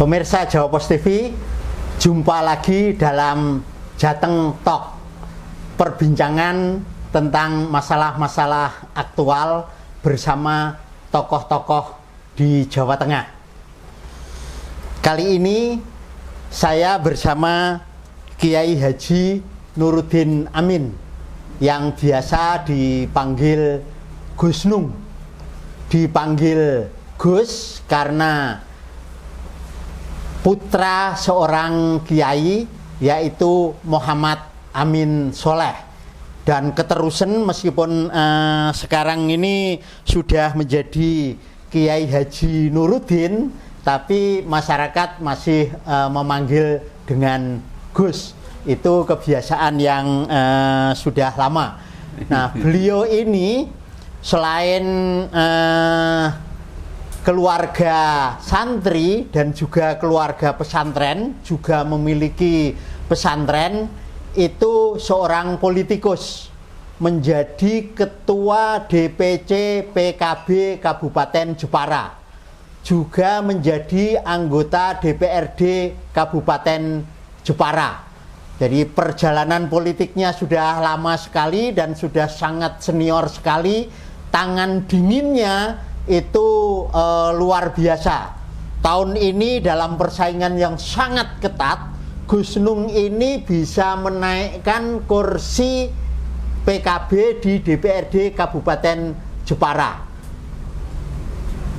Pemirsa Jawa Pos TV, jumpa lagi dalam Jateng Talk, perbincangan tentang masalah-masalah aktual bersama tokoh-tokoh di Jawa Tengah. Kali ini saya bersama Kiai Haji Nuruddin Amin yang biasa dipanggil Gus Nung. Dipanggil Gus karena putra seorang kiai, yaitu Muhammad Amin Soleh, dan keterusan meskipun sekarang ini sudah menjadi Kiai Haji Nuruddin, tapi masyarakat masih memanggil dengan Gus. Itu kebiasaan yang sudah lama. Nah, beliau ini selain keluarga santri dan juga keluarga pesantren, juga memiliki pesantren, itu seorang politikus, menjadi ketua DPC PKB Kabupaten Jepara, juga menjadi anggota DPRD Kabupaten Jepara. Jadi perjalanan politiknya sudah lama sekali dan sudah sangat senior sekali. Tangan dinginnya itu luar biasa. Tahun ini dalam persaingan yang sangat ketat, Gus Nung ini bisa menaikkan kursi PKB di DPRD Kabupaten Jepara.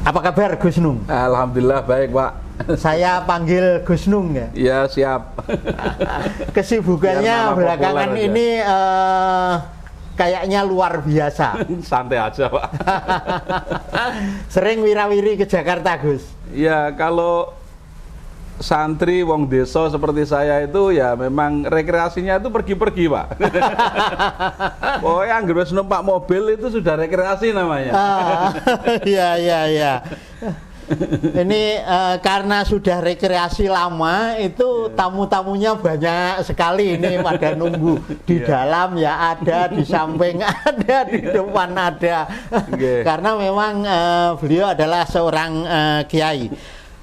Apa kabar Gus Nung? Alhamdulillah baik, Pak. Saya panggil Gus Nung ya. Ya, siap. Kesibukannya belakangan ini kayaknya luar biasa. Santai aja, Pak. Sering wirawiri ke Jakarta, Gus? Ya, kalau santri wong desa seperti saya itu ya memang rekreasinya itu pergi-pergi, Pak. Pokoknya anggere wis numpak mobil itu sudah rekreasi namanya. Iya. Ini karena sudah rekreasi lama, itu tamu-tamunya banyak sekali. Ini pada nunggu di dalam ya ada, di samping ada, di depan ada. Karena memang beliau adalah seorang kiai.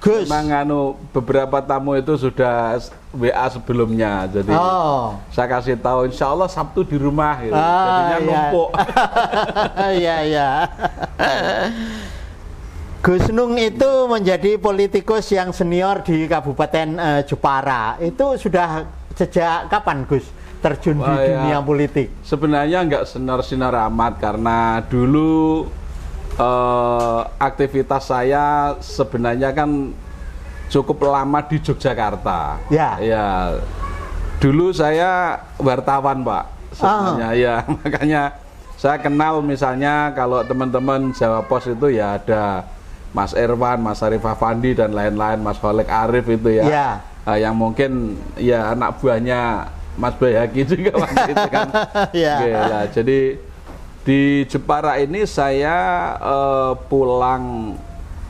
Gus, memang beberapa tamu itu sudah WA sebelumnya, jadi saya kasih tahu insya Allah Sabtu di rumah gitu. Jadinya numpuk. Iya. Gus Nung itu menjadi politikus yang senior di Kabupaten Jepara. Itu sudah sejak kapan, Gus, terjun di dunia politik? Sebenarnya nggak sinar-sinar amat, karena dulu aktivitas saya sebenarnya kan cukup lama di Yogyakarta. Ya. Dulu saya wartawan, Pak. Sebenarnya ya, makanya saya kenal misalnya kalau teman-teman Jawa Pos itu ya ada Mas Irwan, Mas Arif Afandi dan lain-lain, Mas Khalek Arif itu ya. Yang mungkin ya anak buahnya Mas Bayhaqi juga waktu itu kan. Gila, jadi di Jepara ini saya pulang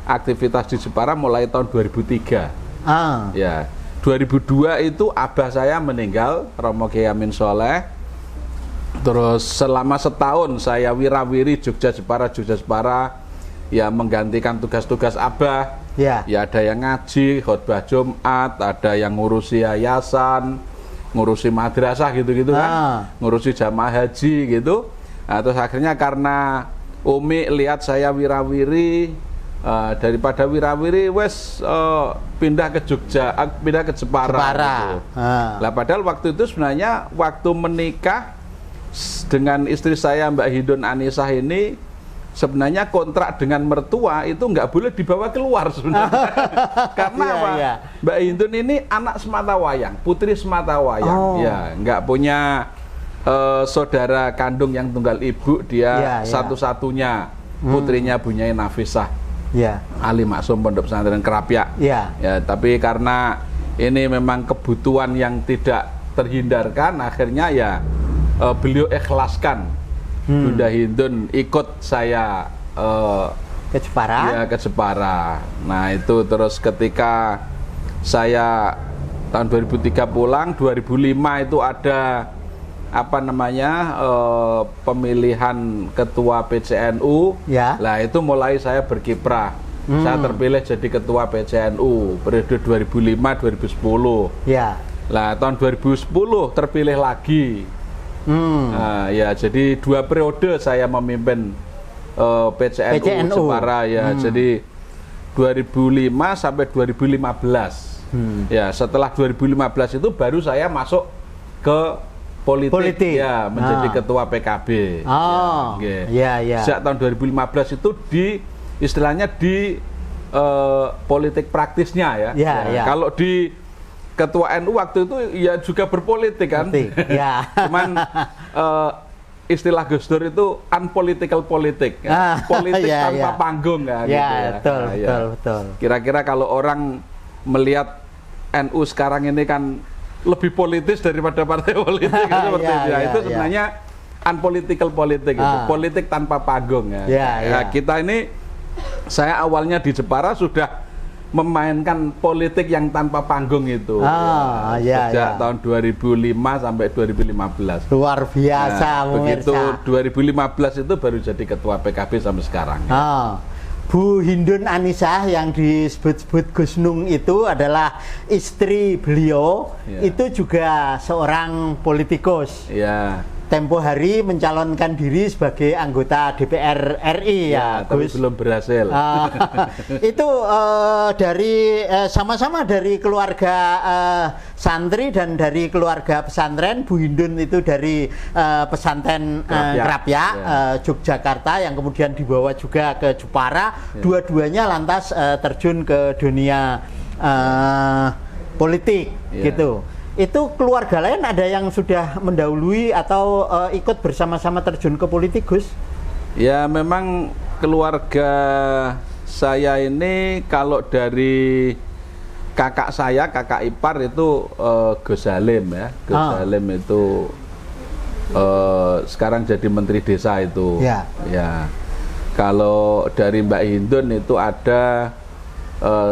aktivitas di Jepara mulai tahun 2003. Ya, 2002 itu abah saya meninggal, Romo Kiai Amin Soleh. Terus selama setahun saya wirawiri Jogja Jepara, ya menggantikan tugas-tugas abah. Ya ada yang ngaji, khotbah Jumat, ada yang ngurusi yayasan, ngurusi madrasah gitu-gitu kan, ngurusi jamaah haji gitu. Nah, terus akhirnya karena Umi lihat saya wirawiri, daripada wirawiri wes pindah ke Jogja, pindah ke Jepara. Gitu. Lah padahal waktu itu sebenarnya waktu menikah dengan istri saya Mbak Hindun Anisah ini, sebenarnya kontrak dengan mertua itu nggak boleh dibawa keluar sebenarnya. Karena apa? Mbak Hindun ini anak sematawayang, putri sematawayang. Ya, nggak punya saudara kandung yang tunggal ibu, dia satu-satunya putrinya Bunyai Nafisah. Ali Maksum Pondok Pesantren Kerapyak. Ya, tapi karena ini memang kebutuhan yang tidak terhindarkan, akhirnya ya beliau ikhlaskan Bunda Hindun ikut saya ke Jepara. Ya, ke Jepara. Nah, itu terus ketika saya tahun 2003 pulang, 2005 itu ada pemilihan ketua PCNU. Lah itu mulai saya berkiprah Saya terpilih jadi ketua PCNU periode 2005-2010. Ya. Lah tahun 2010 terpilih lagi. Nah, ya jadi 2 periode saya memimpin PCNU Jepara ya. Jadi 2005 sampai 2015. Ya, setelah 2015 itu baru saya masuk ke politik. Ya, menjadi ketua PKB. Sejak tahun 2015 itu istilahnya di politik praktisnya ya. Kalau di ketua NU waktu itu ya juga berpolitik kan. Cuman istilah Gus Dur itu unpolitical politik, politik tanpa panggung ya. Betul. Kira-kira kalau orang melihat NU sekarang ini kan lebih politis daripada partai politik seperti itu. Itu sebenarnya unpolitical politik, itu politik tanpa panggung ya. Kita ini, saya awalnya di Jepara sudah memainkan politik yang tanpa panggung itu sejak tahun 2005 sampai 2015. Luar biasa. Begitu 2015 itu baru jadi ketua PKB sampai sekarang. Bu Hindun Anisah yang disebut-sebut Gus Nung itu adalah istri beliau, itu juga seorang politikus. Tempo hari mencalonkan diri sebagai anggota DPR RI tapi Gus. Belum berhasil. Itu dari sama-sama dari keluarga santri dan dari keluarga pesantren. Bu Hindun itu dari pesantren Krapyak, Yogyakarta, yang kemudian dibawa juga ke Jepara. Dua-duanya lantas terjun ke dunia politik gitu. Itu keluarga lain ada yang sudah mendahului atau ikut bersama-sama terjun ke politik, Gus? Ya, memang keluarga saya ini kalau dari kakak saya, kakak ipar itu Gus Halim ya. Gus Halim itu sekarang jadi menteri desa itu. Ya. Kalau dari Mbak Hindun itu ada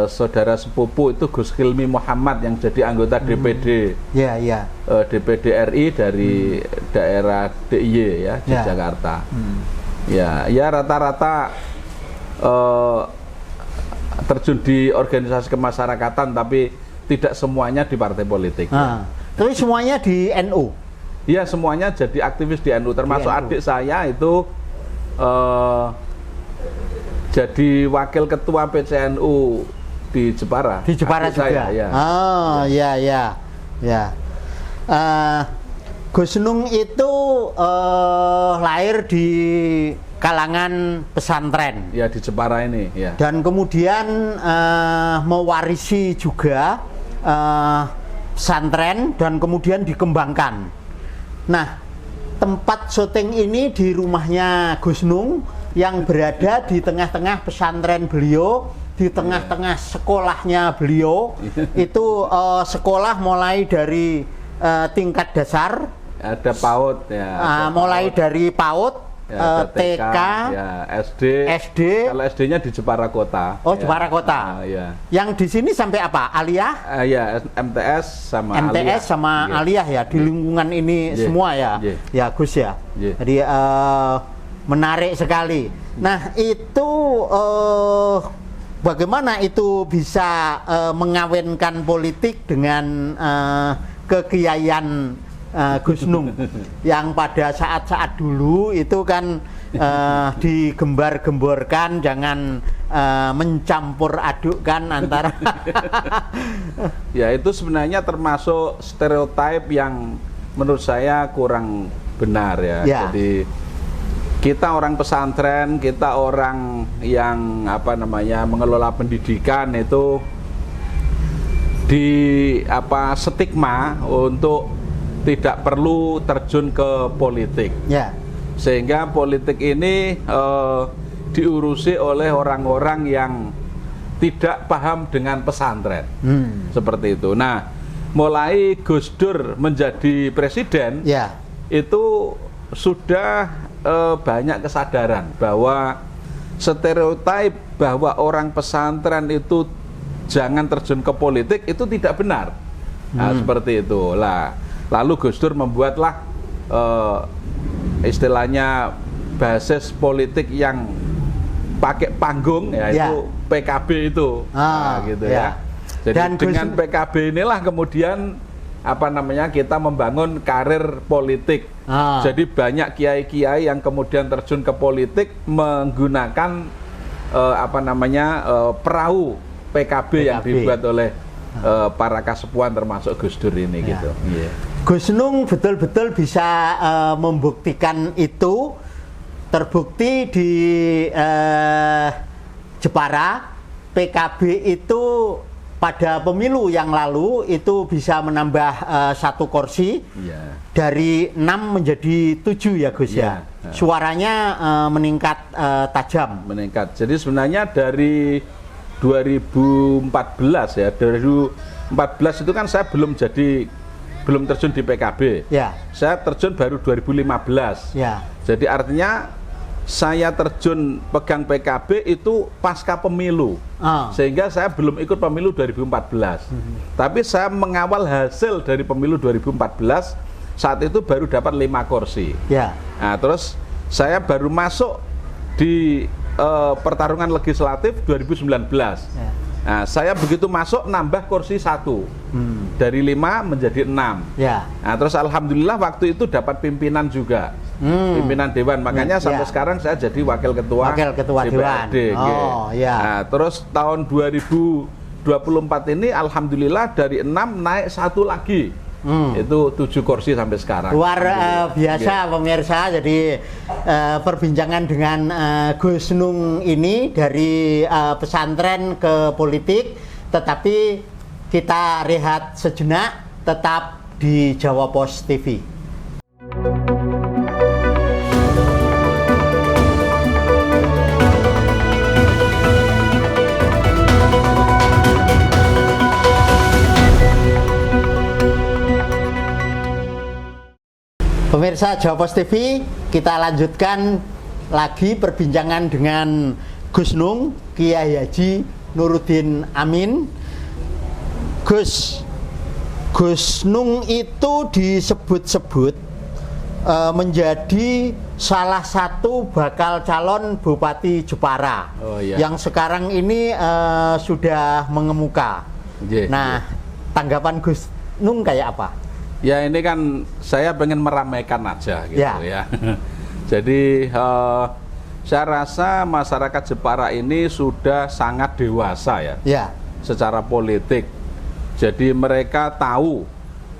saudara sepupu itu Gus Hilmi Muhammad yang jadi anggota DPD. DPD RI dari daerah DIY ya di Jakarta. Ya rata-rata terjun di organisasi kemasyarakatan, tapi tidak semuanya di partai politik. Tapi semuanya di NU. Iya, semuanya jadi aktivis di NU, termasuk adik saya itu jadi wakil ketua PCNU di Jepara. Di Jepara juga. Gus Nung itu lahir di kalangan pesantren. Ya, di Jepara ini. Dan kemudian mewarisi juga pesantren dan kemudian dikembangkan. Nah, tempat syuting ini di rumahnya Gus Nung yang berada di tengah-tengah pesantren beliau, di tengah-tengah sekolahnya beliau. Itu sekolah mulai dari tingkat dasar, ada PAUD ya, mulai dari PAUD, TK, SD. Kalau SD-nya di Jepara Kota. Jepara Kota. Yang di sini sampai apa? Aliyah? MTS sama Aliyah ya, di lingkungan ini semua ya. Ya, Gus ya. Jadi menarik sekali. Nah, itu bagaimana itu bisa mengawinkan politik dengan kekiaian Gus Nung yang pada saat-saat dulu itu kan digembar-gemborkan jangan mencampur adukkan antara ya, itu sebenarnya termasuk stereotip yang menurut saya kurang benar ya. Jadi kita orang pesantren, kita orang yang mengelola pendidikan itu di stigma untuk tidak perlu terjun ke politik. Sehingga politik ini diurusi oleh orang-orang yang tidak paham dengan pesantren. Seperti itu. Nah, mulai Gus Dur menjadi presiden, itu sudah banyak kesadaran bahwa stereotip bahwa orang pesantren itu jangan terjun ke politik itu tidak benar. Seperti itu. Lalu Gus Dur membuatlah istilahnya basis politik yang pakai panggung ya, itu PKB itu, gitu ya. Jadi dan dengan PKB inilah kemudian kita membangun karir politik. Jadi banyak kiai-kiai yang kemudian terjun ke politik menggunakan perahu PKB yang dibuat oleh para kasepuan termasuk Gus Dur ini gitu. Gus Nung betul-betul bisa membuktikan itu, terbukti di Jepara PKB itu pada pemilu yang lalu itu bisa menambah 1 kursi dari 6 menjadi 7 ya Gus ya. Suaranya meningkat tajam. Meningkat. Jadi sebenarnya dari 2014 ya, 2014 itu kan saya belum terjun di PKB. Saya terjun baru 2015. Jadi artinya saya terjun pegang PKB itu pasca pemilu, sehingga saya belum ikut pemilu 2014. Tapi saya mengawal hasil dari pemilu 2014, saat itu baru dapat 5 kursi. Nah, terus saya baru masuk di pertarungan legislatif 2019. Nah, saya begitu masuk nambah kursi 1 dari 5 menjadi 6. Nah, terus alhamdulillah waktu itu dapat pimpinan juga. Pimpinan dewan, makanya sampai sekarang saya jadi wakil ketua DPRD. Nah, terus tahun 2024 ini alhamdulillah dari 6 naik 1 lagi. Itu 7 kursi sampai sekarang. Luar biasa pemirsa. Jadi perbincangan dengan Gus Nung ini dari pesantren ke politik, tetapi kita rehat sejenak, tetap di Jawa Pos TV. Pemirsa Jawa Pos TV, kita lanjutkan lagi perbincangan dengan Gus Nung, Kiai Haji Nuruddin Amin. Gus Nung itu disebut-sebut menjadi salah satu bakal calon Bupati Jepara yang sekarang ini sudah mengemuka. Nah, tanggapan Gus Nung kayak apa? Ya, ini kan saya pengen meramaikan aja gitu ya. Jadi saya rasa masyarakat Jepara ini sudah sangat dewasa ya, secara politik. Jadi mereka tahu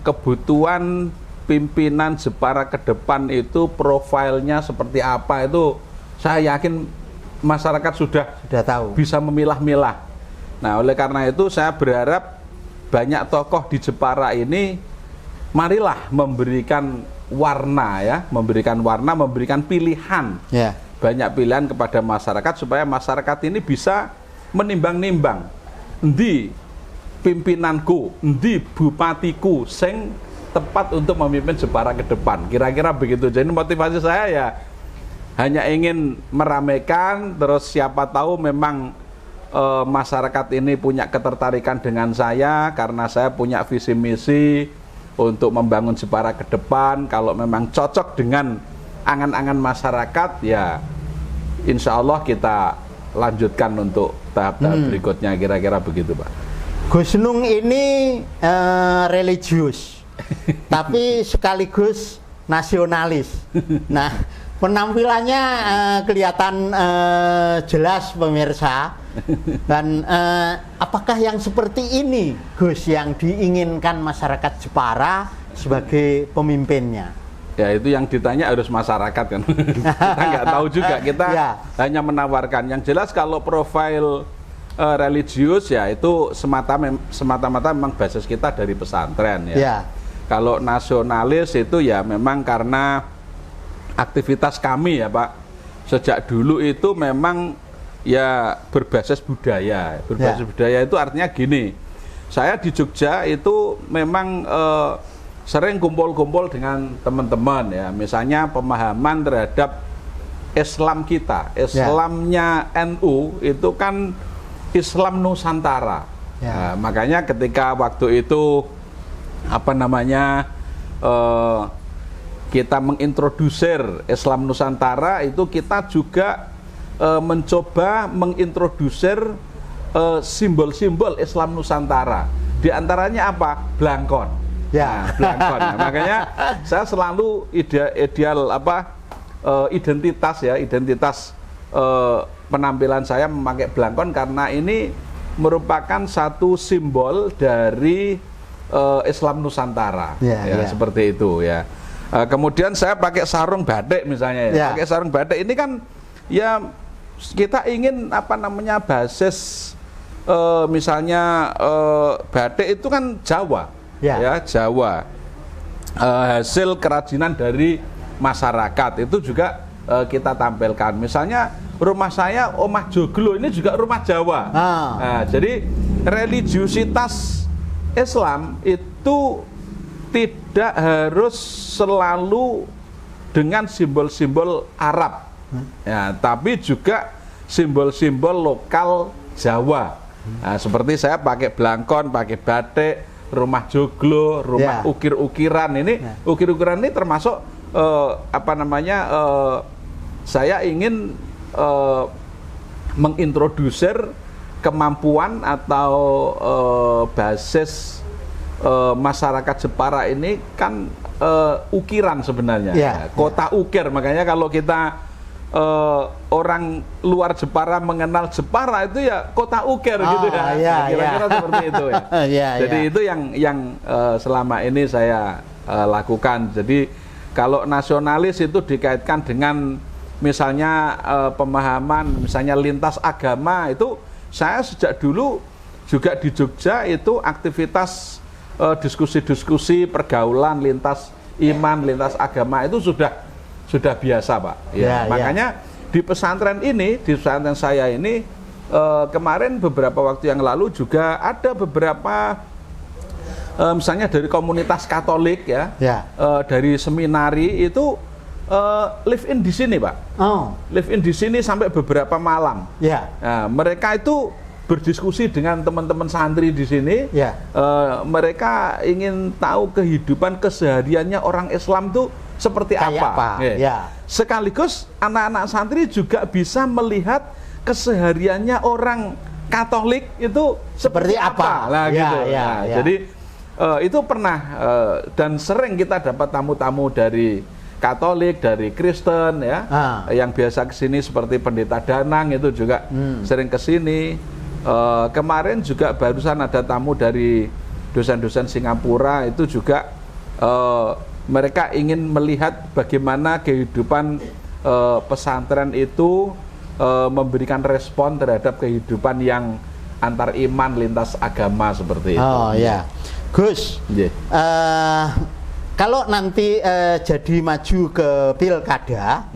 kebutuhan pimpinan Jepara ke depan itu profilnya seperti apa, itu saya yakin masyarakat sudah tahu, bisa memilah-milah. Nah, oleh karena itu saya berharap banyak tokoh di Jepara ini marilah memberikan warna ya, memberikan pilihan, banyak pilihan kepada masyarakat supaya masyarakat ini bisa menimbang-nimbang, endi pimpinanku, endi bupatiku sing tepat untuk memimpin Jepara ke depan. Kira-kira begitu. Jadi motivasi saya ya hanya ingin meramaikan, terus siapa tahu memang masyarakat ini punya ketertarikan dengan saya karena saya punya visi misi untuk membangun Jepara ke depan. Kalau memang cocok dengan angan-angan masyarakat, ya insya Allah kita lanjutkan untuk tahap-tahap berikutnya, kira-kira begitu Pak. Gus Nung ini religius, tapi sekaligus nasionalis. Nah, penampilannya kelihatan jelas pemirsa. Dan apakah yang seperti ini Gus yang diinginkan masyarakat Jepara sebagai pemimpinnya? Ya, itu yang ditanya harus masyarakat kan. Kita nggak tahu juga, kita hanya menawarkan. Yang jelas kalau profil religius ya itu semata-mata memang basis kita dari pesantren ya. Kalau nasionalis itu ya memang karena aktivitas kami ya Pak, sejak dulu itu memang ya berbasis budaya. Budaya itu artinya gini, saya di Jogja itu memang sering kumpul-kumpul dengan teman-teman ya, misalnya pemahaman terhadap Islam kita, Islamnya NU itu kan Islam Nusantara. Nah, makanya ketika waktu itu kita mengintrodusir Islam Nusantara, itu kita juga mencoba mengintrodusir simbol-simbol Islam Nusantara. Di antaranya apa? Blangkon. Ya. Nah, blangkon. Nah, makanya saya selalu ideal identitas penampilan saya memakai blangkon karena ini merupakan satu simbol dari Islam Nusantara. Seperti itu ya. Kemudian saya pakai sarung batik misalnya ya. Pakai sarung batik ini kan ya kita ingin basis misalnya batik itu kan Jawa, ya Jawa, hasil kerajinan dari masyarakat itu juga kita tampilkan. Misalnya rumah saya Omah Joglo ini juga rumah Jawa. Nah, jadi religiusitas Islam itu tidak harus selalu dengan simbol-simbol Arab, ya, tapi juga simbol-simbol lokal Jawa. Nah, seperti saya pakai blangkon, pakai batik, rumah joglo, rumah ukir-ukiran ini, ukir-ukiran ini termasuk saya ingin mengintrodusir kemampuan atau basis masyarakat Jepara ini kan ukiran sebenarnya, kota ukir. Makanya kalau kita orang luar Jepara mengenal Jepara itu ya kota ukir gitu ya, kira-kira seperti itu ya. Jadi itu yang selama ini saya lakukan. Jadi kalau nasionalis itu dikaitkan dengan misalnya pemahaman misalnya lintas agama, itu saya sejak dulu juga di Jogja itu aktivitas diskusi-diskusi pergaulan lintas iman, lintas agama itu sudah biasa, Pak. Makanya di pesantren ini, di pesantren saya ini kemarin beberapa waktu yang lalu juga ada beberapa misalnya dari komunitas Katolik dari seminari itu live in di sini, Pak. Live in di sini sampai beberapa malam. Nah, mereka itu berdiskusi dengan teman-teman santri di sini. Mereka ingin tahu kehidupan kesehariannya orang Islam tuh seperti apa. Sekaligus anak-anak santri juga bisa melihat kesehariannya orang Katolik itu seperti apa. Jadi itu pernah dan sering kita dapat tamu-tamu dari Katolik, dari Kristen yang biasa kesini seperti Pendeta Danang itu juga sering kesini. Kemarin juga barusan ada tamu dari dosen-dosen Singapura itu juga mereka ingin melihat bagaimana kehidupan pesantren itu memberikan respon terhadap kehidupan yang antar iman lintas agama seperti itu. Gus, kalau nanti jadi maju ke pilkada,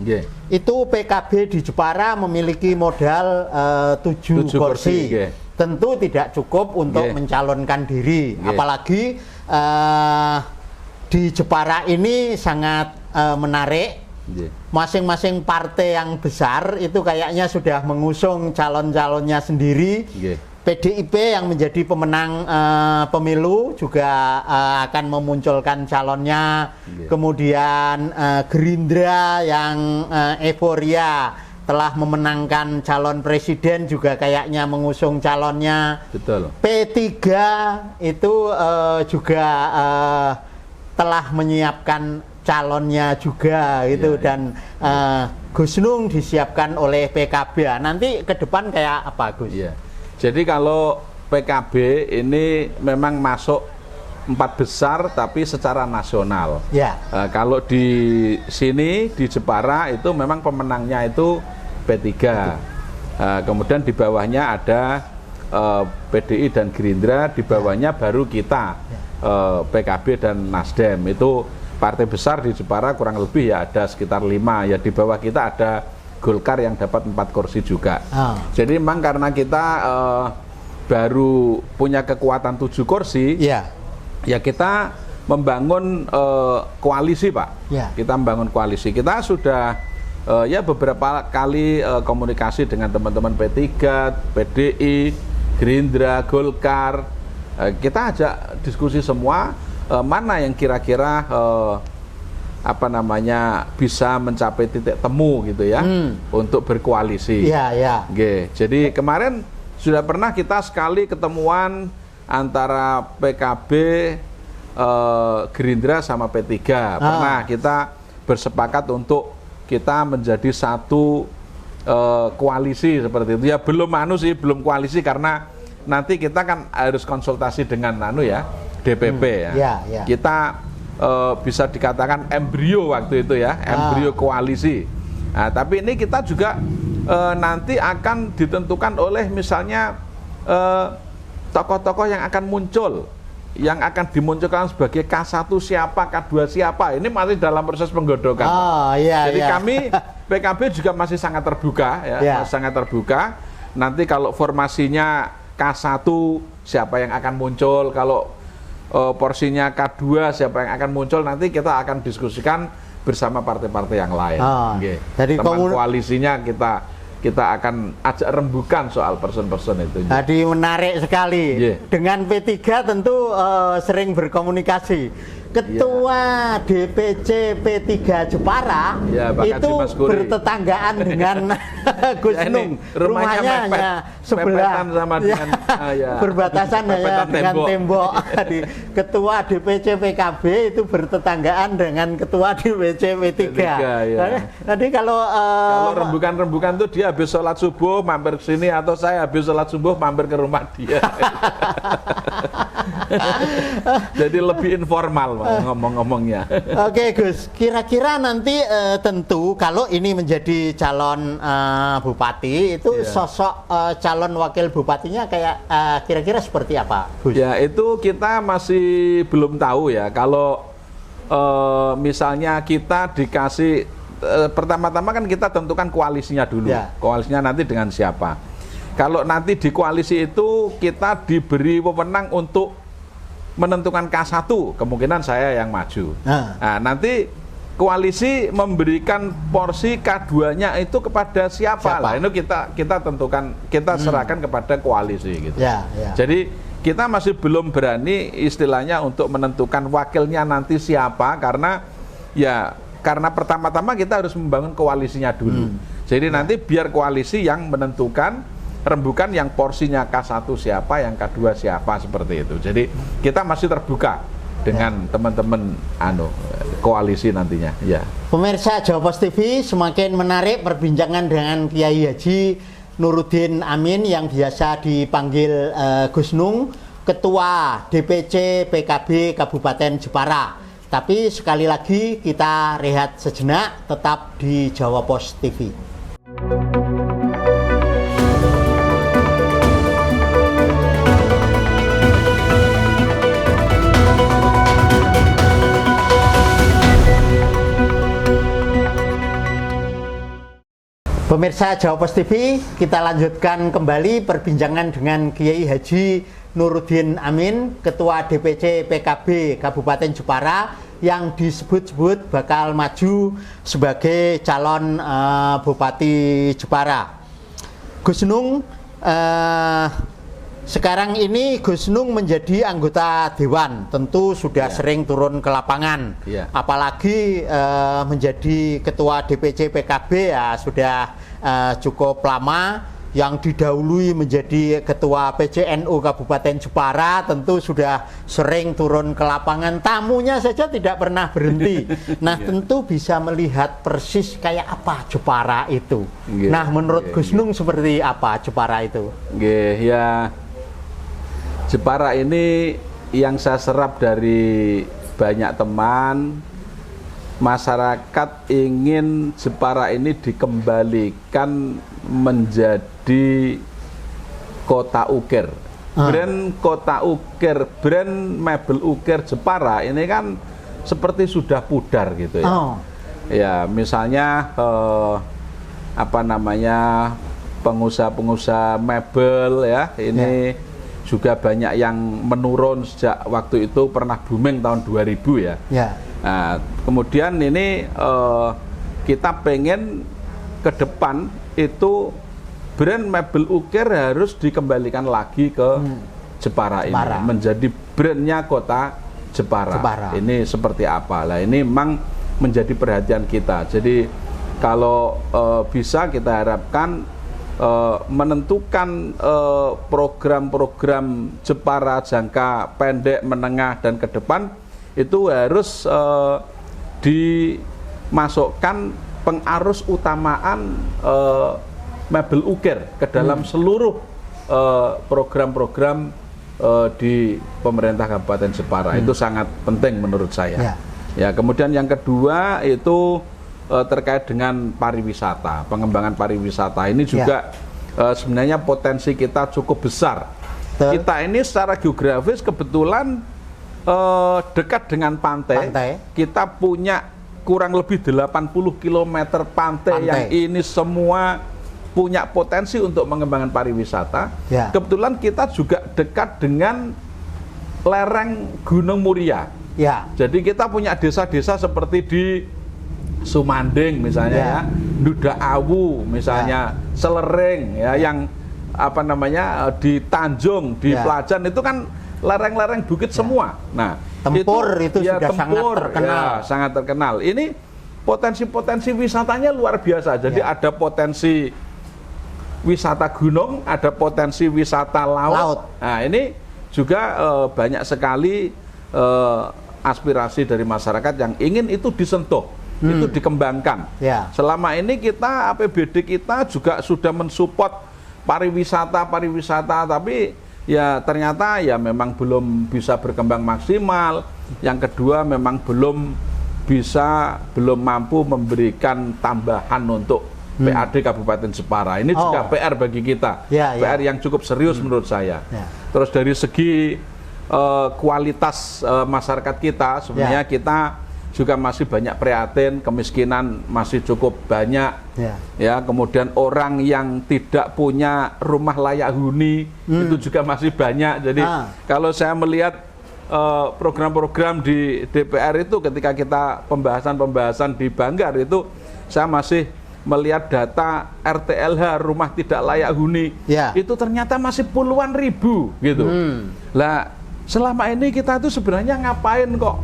itu PKB di Jepara memiliki modal 7 kursi. Tentu tidak cukup untuk mencalonkan diri, apalagi di Jepara ini sangat menarik. Masing-masing partai yang besar itu kayaknya sudah mengusung calon-calonnya sendiri. PDIP yang menjadi pemenang pemilu juga akan memunculkan calonnya. Kemudian Gerindra yang euforia telah memenangkan calon presiden juga kayaknya mengusung calonnya. P3 itu juga telah menyiapkan calonnya juga gitu. Dan Gus Nung disiapkan oleh PKB. Nanti ke depan kayak apa, Gus? Jadi kalau PKB ini memang masuk 4 besar tapi secara nasional. Kalau di sini di Jepara itu memang pemenangnya itu P3. Kemudian di bawahnya ada PDI dan Gerindra, di bawahnya baru kita PKB dan Nasdem. Itu partai besar di Jepara kurang lebih ya ada sekitar 5. Ya di bawah kita ada Golkar yang dapat 4 kursi juga. Jadi memang karena kita baru punya kekuatan 7 kursi, ya kita membangun koalisi, Pak. Kita membangun koalisi. Kita sudah ya beberapa kali komunikasi dengan teman-teman P3, PDI, Gerindra, Golkar. Kita ajak diskusi semua mana yang kira-kira apa namanya bisa mencapai titik temu gitu ya untuk berkoalisi. Jadi kemarin sudah pernah kita sekali ketemuan antara PKB, Gerindra sama P3. Pernah kita bersepakat untuk kita menjadi satu koalisi seperti itu. Ya belum belum koalisi karena nanti kita kan harus konsultasi dengan DPP ya. Kita bisa dikatakan embrio waktu itu ya, embrio koalisi. Nah, tapi ini kita juga nanti akan ditentukan oleh misalnya tokoh-tokoh yang akan muncul, yang akan dimunculkan sebagai K1 siapa, K2 siapa. Ini masih dalam proses penggodokan. Jadi kami PKB juga masih sangat terbuka ya, sangat terbuka. Nanti kalau formasinya K1 siapa yang akan muncul, kalau porsinya K2 siapa yang akan muncul, nanti kita akan diskusikan bersama partai-partai yang lain. Jadi teman koalisinya kita akan ajak rembukan soal person-person itu. Jadi menarik sekali. Dengan P3 tentu sering berkomunikasi. Ketua DPC P3 Jepara itu bertetanggaan dengan Gus Nung. Rumahnya hanya sebelah, sama dengan, berbatasan hanya dengan tembok. Ketua DPC PKB itu bertetanggaan dengan Ketua DPC P3. Jadi kalau rembukan-rembukan tuh dia habis sholat subuh mampir ke sini, atau saya habis sholat subuh mampir ke rumah dia. Jadi lebih informal ngomong-ngomongnya. Oke Gus, kira-kira nanti tentu kalau ini menjadi calon bupati itu sosok calon wakil bupatinya kayak kira-kira seperti apa, Gus? Ya itu kita masih belum tahu ya. Kalau misalnya kita dikasih pertama-tama kan kita tentukan koalisinya dulu. Koalisinya nanti dengan siapa. Kalau nanti di koalisi itu kita diberi wewenang untuk menentukan K1, kemungkinan saya yang maju. Nah, nanti koalisi memberikan porsi K2-nya itu kepada siapa? Lah, itu kita tentukan, kita serahkan kepada koalisi gitu. Jadi kita masih belum berani istilahnya untuk menentukan wakilnya nanti siapa, karena pertama-tama kita harus membangun koalisinya dulu. Jadi nanti biar koalisi yang menentukan rembukan yang porsinya K1 siapa, yang K2 siapa, seperti itu. Jadi kita masih terbuka dengan teman-teman koalisi nantinya. Pemirsa Jawa Pos TV, semakin menarik perbincangan dengan Kiai Haji Nuruddin Amin yang biasa dipanggil Gus Nung, Ketua DPC PKB Kabupaten Jepara. Tapi sekali lagi kita rehat sejenak, tetap di Jawa Pos TV. Pemirsa Jawa Pos TV, kita lanjutkan kembali perbincangan dengan Kiai Haji Nuruddin Amin, Ketua DPC PKB Kabupaten Jepara, yang disebut-sebut bakal maju sebagai calon Bupati Jepara. Gus Nung, sekarang ini Gus Nung menjadi anggota Dewan, tentu sudah sering turun ke lapangan. Apalagi menjadi Ketua DPC PKB ya sudah cukup lama. Yang didahului menjadi Ketua PCNU Kabupaten Jepara, tentu sudah sering turun ke lapangan. Tamunya saja tidak pernah berhenti. Nah, tentu bisa melihat persis kayak apa Jepara itu. Nah, menurut Gus Nung seperti apa Jepara itu? Jepara ini yang saya serap dari banyak teman, masyarakat ingin Jepara ini dikembalikan menjadi kota ukir. Brand kota ukir, brand mebel ukir Jepara ini kan seperti sudah pudar gitu ya. Ya, misalnya pengusaha-pengusaha mebel ya, ini juga banyak yang menurun sejak waktu itu, pernah booming tahun 2000 ya. Nah, kemudian ini kita pengen ke depan itu brand mebel ukir harus dikembalikan lagi ke Jepara ini, menjadi brandnya kota Jepara. Ini seperti apa? Lah ini memang menjadi perhatian kita. Jadi kalau bisa kita harapkan menentukan program-program Jepara jangka pendek, menengah, dan ke depan itu harus dimasukkan pengarus utamaan mebel ukir ke dalam seluruh program-program di pemerintah Kabupaten Jepara. Itu sangat penting menurut saya. Ya, kemudian yang kedua itu terkait dengan pariwisata, pengembangan pariwisata ini juga sebenarnya potensi kita cukup besar. Kita ini secara geografis kebetulan dekat dengan pantai. Kita punya kurang lebih 80 km pantai yang ini semua punya potensi untuk mengembangkan pariwisata. Kebetulan kita juga dekat dengan lereng Gunung Muria. Jadi kita punya desa-desa seperti di Sumanding misalnya, ya, Duda Awu misalnya, Selereng ya, yang apa namanya di Tanjung, di Pelajan itu kan lereng-lereng bukit semua. Nah, Tempur itu sudah sangat terkenal. Sangat terkenal. Ini potensi-potensi wisatanya luar biasa. Jadi ada potensi wisata gunung, ada potensi wisata laut. Nah, ini juga banyak sekali aspirasi dari masyarakat yang ingin itu disentuh. Itu dikembangkan. Selama ini kita APBD kita juga sudah mensupport pariwisata, tapi ya ternyata ya memang belum bisa berkembang maksimal. Yang kedua memang belum mampu memberikan tambahan untuk PAD Kabupaten Jepara. Ini juga PR bagi kita. PR yang cukup serius menurut saya. Terus dari segi kualitas masyarakat kita sebenarnya kita juga masih banyak prihatin, kemiskinan masih cukup banyak, ya. Kemudian orang yang tidak punya rumah layak huni itu juga masih banyak. Jadi kalau saya melihat program-program di DPR itu ketika kita pembahasan di Banggar itu, saya masih melihat data RTLH rumah tidak layak huni itu ternyata masih puluhan ribu gitu. Lah selama ini kita tuh sebenarnya ngapain kok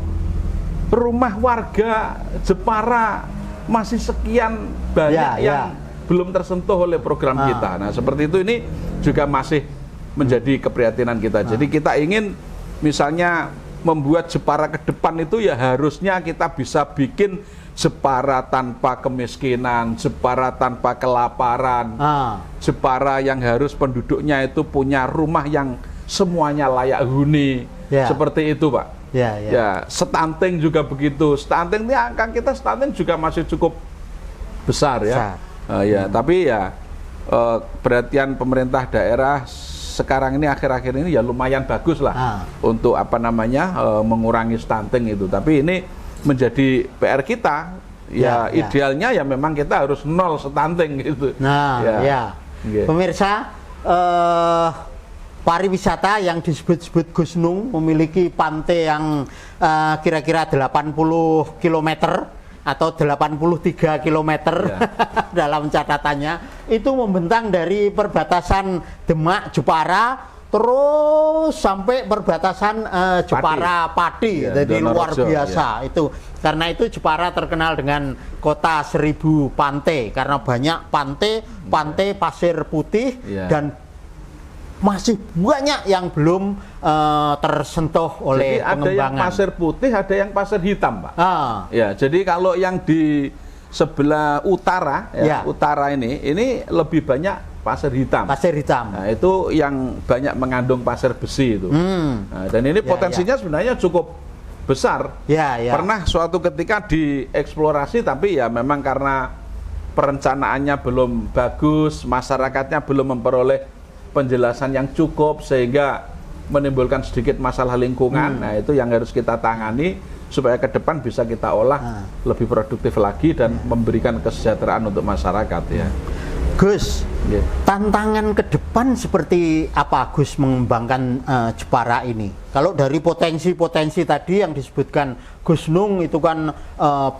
rumah warga Jepara masih sekian banyak yang belum tersentuh oleh program kita. Nah seperti itu, ini juga masih menjadi keprihatinan kita. Jadi kita ingin misalnya membuat Jepara ke depan itu ya harusnya kita bisa bikin Jepara tanpa kemiskinan, Jepara tanpa kelaparan, Jepara yang harus penduduknya itu punya rumah yang semuanya layak huni. Seperti itu Pak. Ya, stunting juga begitu. Stunting ini angka kita stunting juga masih cukup besar ya. Tapi ya perhatian pemerintah daerah sekarang ini akhir-akhir ini ya lumayan bagus lah untuk apa namanya mengurangi stunting itu. Tapi ini menjadi PR kita. Idealnya ya memang kita harus nol stunting gitu. Pemirsa, pariwisata yang disebut-sebut Gus Nung memiliki pantai yang kira-kira 80 km atau 83 km dalam catatannya, itu membentang dari perbatasan Demak Jepara terus sampai perbatasan Jepara Pati. Jadi luar biasa itu. Karena itu Jepara terkenal dengan kota 1000 pantai karena banyak pantai pasir putih dan masih banyak yang belum tersentuh oleh pengembangan. Ada yang pasir putih, ada yang pasir hitam, Pak. Ya, jadi kalau yang di sebelah utara, utara ini lebih banyak pasir hitam. Pasir hitam. Nah, itu yang banyak mengandung pasir besi itu. Nah, dan ini potensinya sebenarnya cukup besar. Pernah suatu ketika dieksplorasi, tapi ya memang karena perencanaannya belum bagus, masyarakatnya belum memperoleh penjelasan yang cukup sehingga menimbulkan sedikit masalah lingkungan. Nah itu yang harus kita tangani supaya ke depan bisa kita olah lebih produktif lagi dan memberikan kesejahteraan untuk masyarakat ya. Gus, tantangan ke depan seperti apa Gus mengembangkan Jepara ini? Kalau dari potensi-potensi tadi yang disebutkan Gus Nung itu kan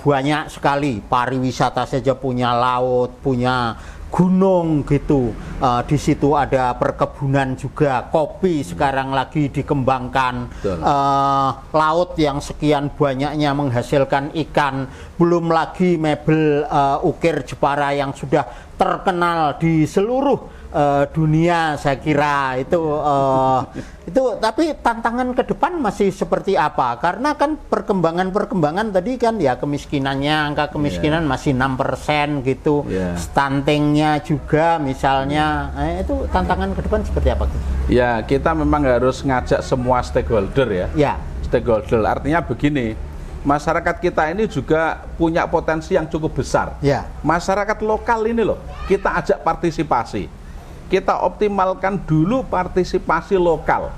banyak sekali, pariwisata saja punya laut, punya gunung gitu. Di situ ada perkebunan juga, kopi sekarang lagi dikembangkan, laut yang sekian banyaknya menghasilkan ikan, belum lagi mebel ukir Jepara yang sudah terkenal di seluruh dunia. Saya kira itu tapi tantangan ke depan masih seperti apa? Karena kan perkembangan tadi kan ya kemiskinannya, angka kemiskinan masih 6% gitu, stuntingnya juga misalnya, itu tantangan ke depan seperti apa? Ya, kita memang harus ngajak semua stakeholder ya. Stakeholder artinya begini, masyarakat kita ini juga punya potensi yang cukup besar. Masyarakat lokal ini loh, kita ajak partisipasi. Kita optimalkan dulu partisipasi lokal.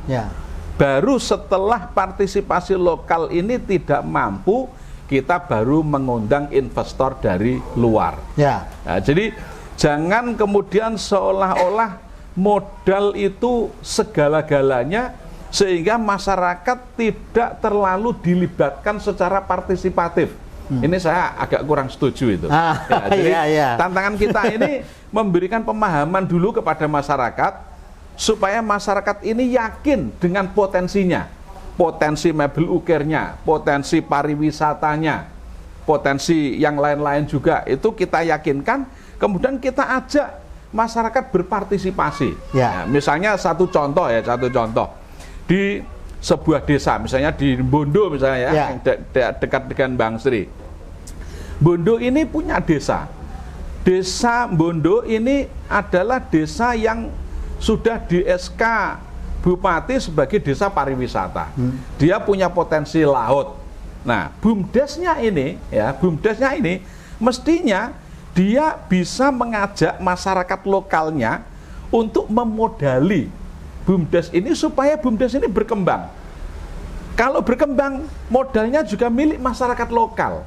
Baru setelah partisipasi lokal ini tidak mampu, kita baru mengundang investor dari luar. Nah, jadi jangan kemudian seolah-olah modal itu segala-galanya, sehingga masyarakat tidak terlalu dilibatkan secara partisipatif. Ini saya agak kurang setuju itu. Jadi tantangan kita ini memberikan pemahaman dulu kepada masyarakat, supaya masyarakat ini yakin dengan potensinya, potensi mebel ukirnya, potensi pariwisatanya, potensi yang lain-lain juga, itu kita yakinkan, kemudian kita ajak masyarakat berpartisipasi. Misalnya satu contoh di sebuah desa, misalnya di Bondo misalnya yang dekat dengan Bang Sri. Bondo ini punya desa. Desa Bondo ini adalah desa yang sudah di SK Bupati sebagai desa pariwisata. Dia punya potensi laut. Nah, BUMDesnya ini mestinya dia bisa mengajak masyarakat lokalnya untuk memodali BUMDes ini supaya BUMDes ini berkembang. Kalau berkembang, modalnya juga milik masyarakat lokal.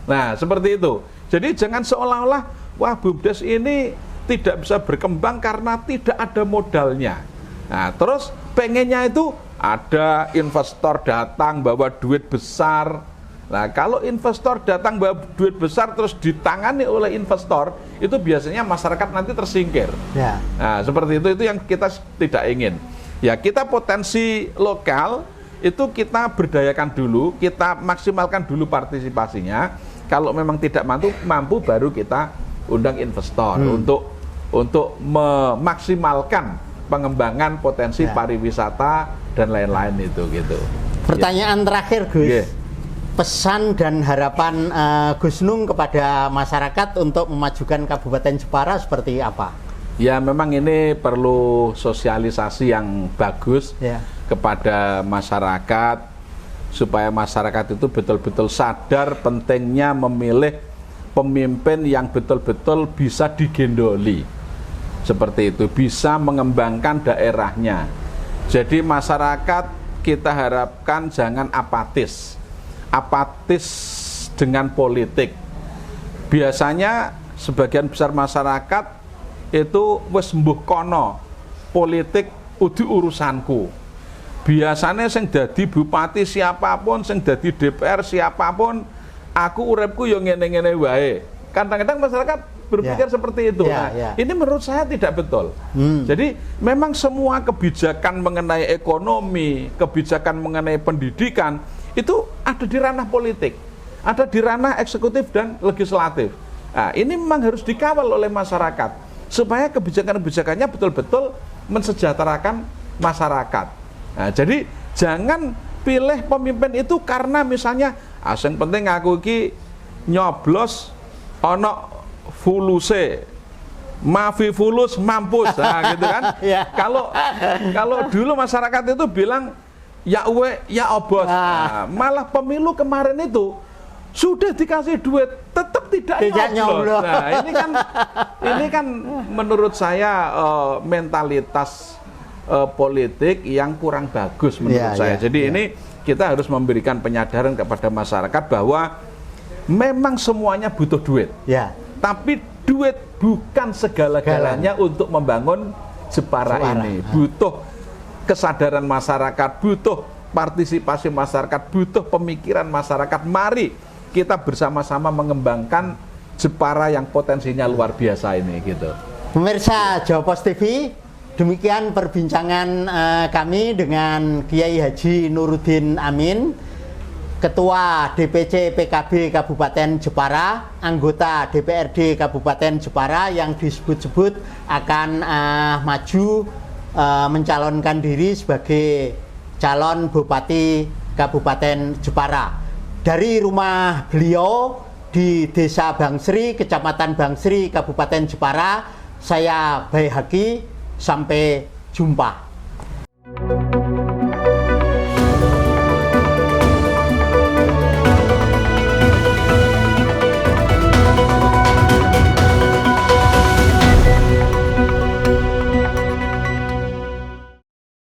Nah, seperti itu. Jadi jangan seolah-olah, wah BUMDes ini tidak bisa berkembang karena tidak ada modalnya. Nah, terus pengennya itu ada investor datang bawa duit besar. Nah, kalau investor datang bawa duit besar terus ditangani oleh investor, itu biasanya masyarakat nanti tersingkir. Nah, seperti itu yang kita tidak ingin. Ya, kita potensi lokal itu kita berdayakan dulu, kita maksimalkan dulu partisipasinya. Kalau memang tidak mampu baru kita undang investor untuk memaksimalkan pengembangan potensi pariwisata dan lain-lain itu gitu. Pertanyaan terakhir, Gus. Pesan dan harapan Gus Nung kepada masyarakat untuk memajukan Kabupaten Jepara seperti apa? Ya, memang ini perlu sosialisasi yang bagus kepada masyarakat, supaya masyarakat itu betul-betul sadar pentingnya memilih pemimpin yang betul-betul bisa digendoli. Seperti itu, bisa mengembangkan daerahnya. Jadi masyarakat kita harapkan jangan apatis dengan politik. Biasanya sebagian besar masyarakat itu wis mbuh kono, politik udah urusanku. Biasanya sing dadi bupati siapapun, sing dadi DPR siapapun, aku uripku yo ngene-ngene wae. Kadang-kadang masyarakat berpikir seperti itu. Ini menurut saya tidak betul. Jadi memang semua kebijakan mengenai ekonomi, kebijakan mengenai pendidikan itu ada di ranah politik, ada di ranah eksekutif dan legislatif. Nah, ini memang harus dikawal oleh masyarakat supaya kebijakan-kebijakannya betul-betul mensejahterakan masyarakat. Nah, jadi jangan pilih pemimpin itu karena misalnya yang penting aku iki nyoblos ono fuluse, mafi fulus mampus, nah gitu kan. Kalau dulu masyarakat itu bilang ya uwe ya obos, malah pemilu kemarin itu sudah dikasih duit tetap tidak nyoblos. Nah, ini kan menurut saya mentalitas politik yang kurang bagus menurut saya. Jadi ini kita harus memberikan penyadaran kepada masyarakat bahwa memang semuanya butuh duit. Tapi duit bukan segala-galanya untuk membangun Jepara ini. Butuh kesadaran masyarakat, butuh partisipasi masyarakat, butuh pemikiran masyarakat. Mari kita bersama-sama mengembangkan Jepara yang potensinya luar biasa ini gitu. Pemirsa Jawa Pos TV, demikian perbincangan kami dengan Kiai Haji Nuruddin Amin, Ketua DPC PKB Kabupaten Jepara, anggota DPRD Kabupaten Jepara yang disebut-sebut akan maju mencalonkan diri sebagai calon Bupati Kabupaten Jepara. Dari rumah beliau di Desa Bangsri, Kecamatan Bangsri, Kabupaten Jepara, saya Bayi Haki, sampai jumpa.